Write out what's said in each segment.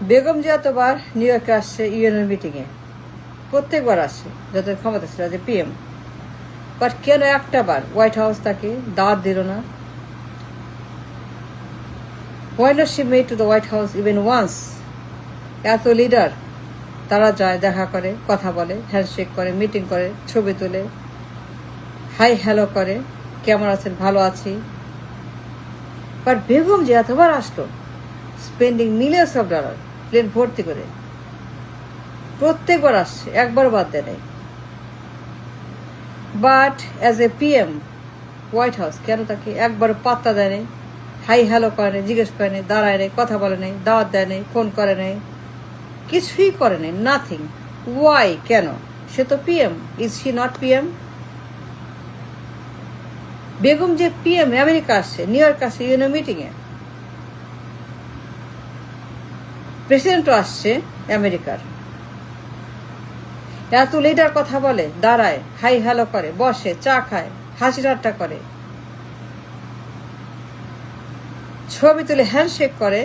Begum Zia তোবার new ইয়র্কে আসছে ইউএনএর মিটিংয়ে, প্রত্যেকবার আসছে যত ক্ষমতা ছিল যে পিএম, বাট কেন একটা বার হোয়াইট হাউস তাকে দাওয়াত দিল না? Why not she made to the White House even once? এত লিডার তারা যায়, দেখা করে, কথা বলে, হ্যান্ডশেক করে, মিটিং করে, ছবি তোলে, হাই হ্যালো করে, কেমন আছেন, ভালো আছি। বাট বেগম যে এতবার আসলো, spending millions of dollar, plane ভর্তি করে, প্রত্যেকবার আসছে, একবার বাদ দেয় নাই। But as a PM White House কেন তাকে একবার পাত্তা দেয় নাই, হাই হ্যালো করে নেই, জিজ্ঞেস করে নেই, দাঁড়ায় নেই, কথা বলে নেই, দাওয়াত দেয় নেই, ফোন করে নেই, কিছুই করে নেই, নাথিং। ওয়াই? কেন? সে তো PM. Is she not PM? Begum যে পিএম, আমেরিকা আসছে, নিউ ইয়র্ক আসছে ইউএনও মিটিংয়ে, প্রেসিডেন্টও আসছে আমেরিকার, এত লিডার কথা বলে, দাঁড়ায়, হাই হ্যালো করে, বসে, চা খায়, হাসি ঠাট্টা করে, ছবি তুলে, হ্যান্ডশেক করে,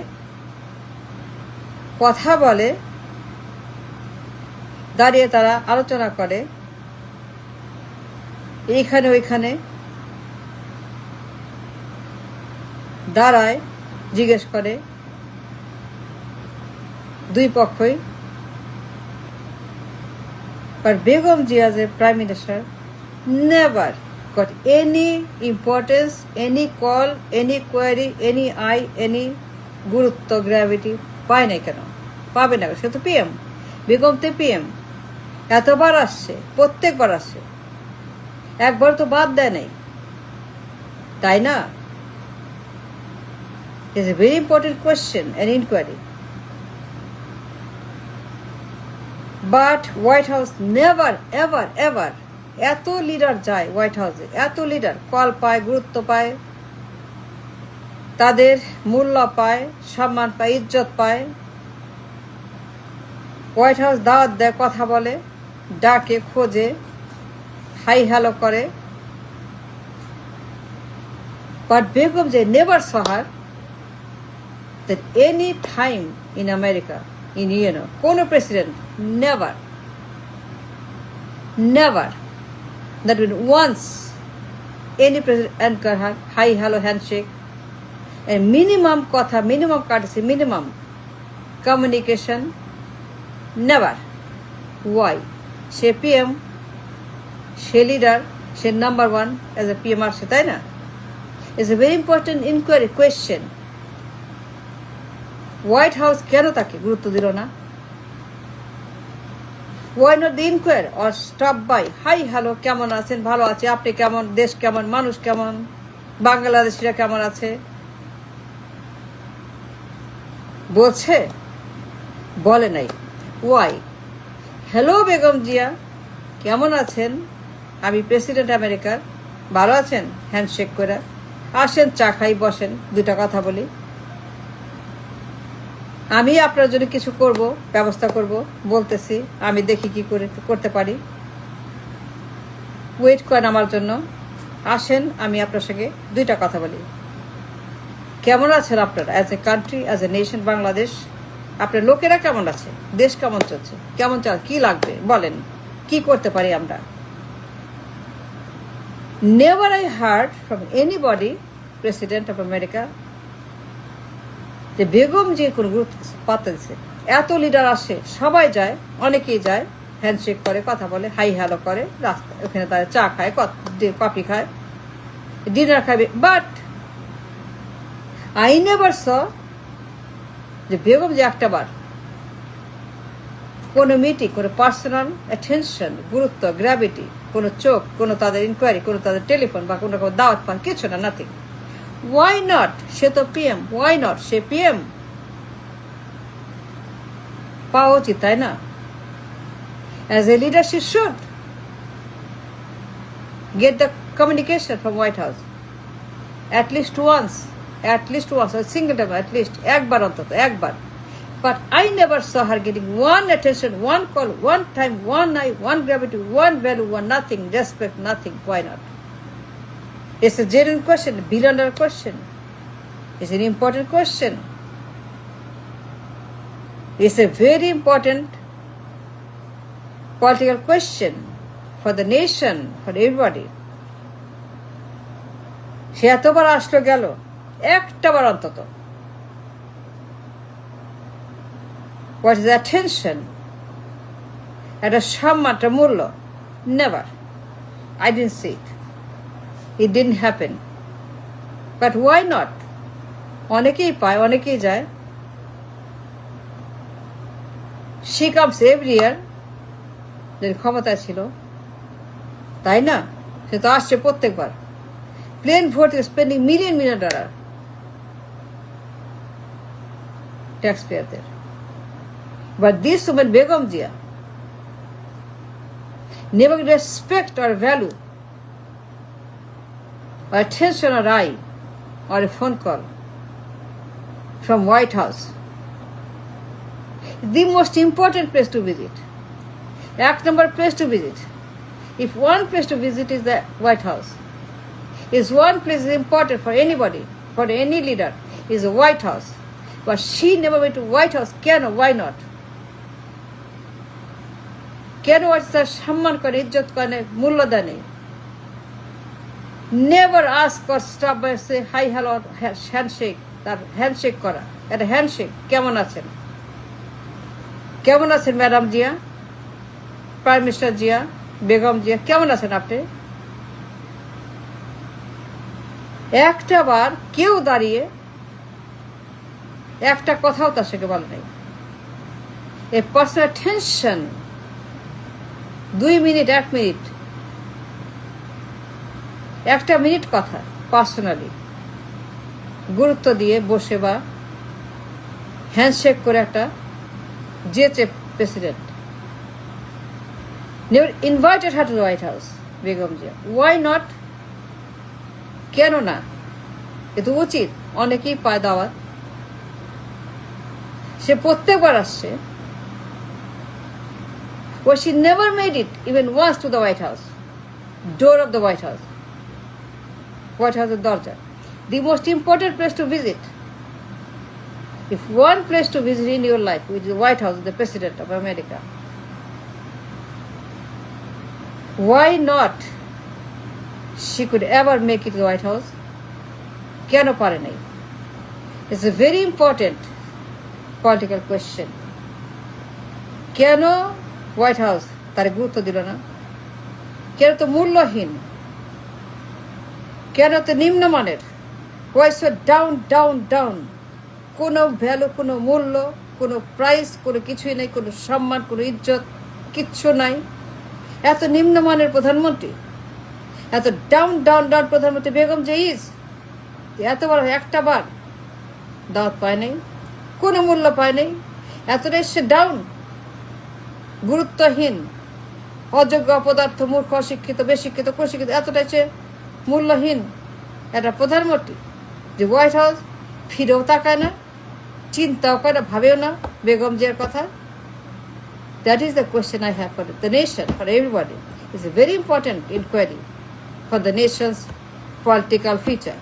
কথা বলে, দাঁড়িয়ে তারা আলোচনা করে, এইখানে ওইখানে দাঁড়ায়, জিজ্ঞেস করে, দুই পক্ষই। But Begum Ji as a Prime Minister never got any importance, any call, any query, any eye, any গুরুত্ব, গ্র্যাভিটি পায় নাই। কেন পাবে না? সে তো পিএম, বেগম তো পিএম, এতবার আসছে, প্রত্যেকবার আসছে, একবার তো বাদ দেয় নাই, তাই না? It's a very important question and inquiry. But White House never ever ever, এত লিডার যায় হোয়াইট হাউসে, এত লিডার কল পায়, গুরুত্ব পায়, তাদের মূল্য পায়, সম্মান পায়, ইজ্জত পায়, হোয়াইট হাউস দাওয়াত দেয়, কথা বলে, ডাকে, খোঁজে, হাই হ্যালো করে। বাট বেগম যে never saw her that any time in America, in UNO, কোনো president never not even once any president anchor her, hi hello handshake, and minimum কথা, minimum courtesy, minimum communication, never. Why? সে PM, সে leader, সে number one as a PM আসছে, তাই না? It's a very important inquiry question. White House কেন তাকে গুরুত্ব দিল না? Why not the inquire or stop by? Hi hello, কেমন আছেন, ভালো আছে, আপনি কেমন, দেশ কেমন, মানুষ কেমন, বাংলাদেশিরা কেমন আছে বলছে? বলে নাই। ওয়াই? হ্যালো বেগম জিয়া, কেমন আছেন, আমি প্রেসিডেন্ট আমেরিকার, ভালো আছেন, হ্যান্ডশেক করে আসেন, চা খাই, বসেন, দুটা কথা বলি, আমি আপনার জন্য কিছু করব, ব্যবস্থা করব, বলতেছি, আমি দেখি কি করতে পারি, ওয়েট করেন আমার জন্য, আসেন, আমি আপনার সঙ্গে দুইটা কথা বলি। কেমন আছেন আপনারা as a country, as a nation Bangladesh? আপনার লোকেরা কেমন আছে? দেশ কেমন চলছে? কেমন চল, কি লাগবে বলেন, কি করতে পারি আমরা? Never I hard from anybody, president of America, যে বেগম যে কোনো গুরুত্ব পাত্তা দিচ্ছে। এত লিডার আসে, সবাই যায়, অনেকেই যায়, হ্যান্ডশেক করে, কথা বলে, হাই হ্যালো করে, রাস্তায় ওখানে তারা চা খায়, কফি খায়, ডিনার খাবে। বাট আই নেভার স যে বেগম যে একটা বার কোনো মিটিং, কোনো পার্সোনাল অ্যাটেনশন, গুরুত্ব, গ্র্যাভিটি, কোনো চোখ, কোনো তাদের ইনকোয়ারি, কোনো তাদের টেলিফোন বা কোনো দাওয়াত পান, কিছু না, নাথিং। Y not? সে তো পিএম, ওয়াই নট? সে পিএম, পাওয়া উচিত, তাই না? As a leader she should get the communication from White House at least once, a single time, at least একবার, অন্তত একবার। But I never saw her getting one attention, one call, one time, one eye, one gravity, one value, one nothing, respect, nothing. Why not? It's a genuine question, a billion-dollar question. It's an important question. It's a very important political question for the nation, for everybody. সে এতবার আসলো গেল, একটাবার অন্তত what is the attention, একটা সম্মান, একটা মূল্য, never. I didn't see it. It didn't happen. But why not? অনেকেই পায়, অনেকেই যায়. She comes every year. যার ক্ষমতা ছিল, তাই না? সে তো আসছে প্রত্যেকবার। Plane vote spending $million tax পেয়ারদের। But this woman, Begum Jia, never respect or value or attention or eye or a phone call from White House. The most important place to visit. Act number place to visit. If one place to visit is the White House, is one place is important for anybody, for any leader, is the White House. But she never went to White House. Can or why not? কেন তার সম্মান করে, ইজ্জত করে, মূল্য দেয়? Never ask or stop by say hi hello handshake, তার handshake করা, একটা হ্যান্ডশেক। কেমন আছেন, কেমন আছেন madam Zia, prime minister Zia, Begum Zia, কেমন আছেন আপনি? একটা বার কেউ দাঁড়িয়ে একটা কথাও তার সঙ্গে বলে নাই। এ personal tension, 2 minute, 1 minute, 1 minute কথা পার্সোনালি গুরুত্ব দিয়ে বসে বা হ্যান্ডশেক করে একটা যেচে president. Never invited her to the White House, Begum Zia. Why not? কেন না? এ তো উচিত, অনেকেই পায় দাওয়াত। সে প্রত্যেকবার আসছে। But she never made it even once to the White House, door of the White House. White House is Dorja, the most important place to visit. If one place to visit in your life, which is the White House, the President of America, why not she could ever make it to the White House? কেন পারে নাই? It's a very important political question. কেন white house তার গুরুত্ব দিল না? কেন তো মূল্যহীন, কেন তো নিম্নমানের? হোয়াইট ডাউন ডাউন ডাউন, কোনো ভ্যালু, কোনো মূল্য, কোনো প্রাইস, কোনো কিছুই নেই, কোনো সম্মান, কোনো ইজ্জত, কিচ্ছু নাই। এত নিম্নমানের প্রধানমন্ত্রী, এত ডাউন ডাউন ডাউন প্রধানমন্ত্রী বেগম জিয়া এত বড় একটা বার দাওয়াত পায় নাই, কোনো মূল্য পায় নাই। এতটা সে ডাউন, গুরুত্বহীন, অযোগ্য, অপদার্থ, মূর্খ, অশিক্ষিত, বেশিক্ষিত, প্রশিক্ষিত, এতটাই সে মূল্যহীন একটা প্রধানমন্ত্রী যে হোয়াইট হাউস ফিরেও তাকায় না, চিন্তাও করে না, ভাবেও না বেগম জিয়ার কথা। That is the question I have for the nation, for everybody. It's a very important inquiry for the nation's political future.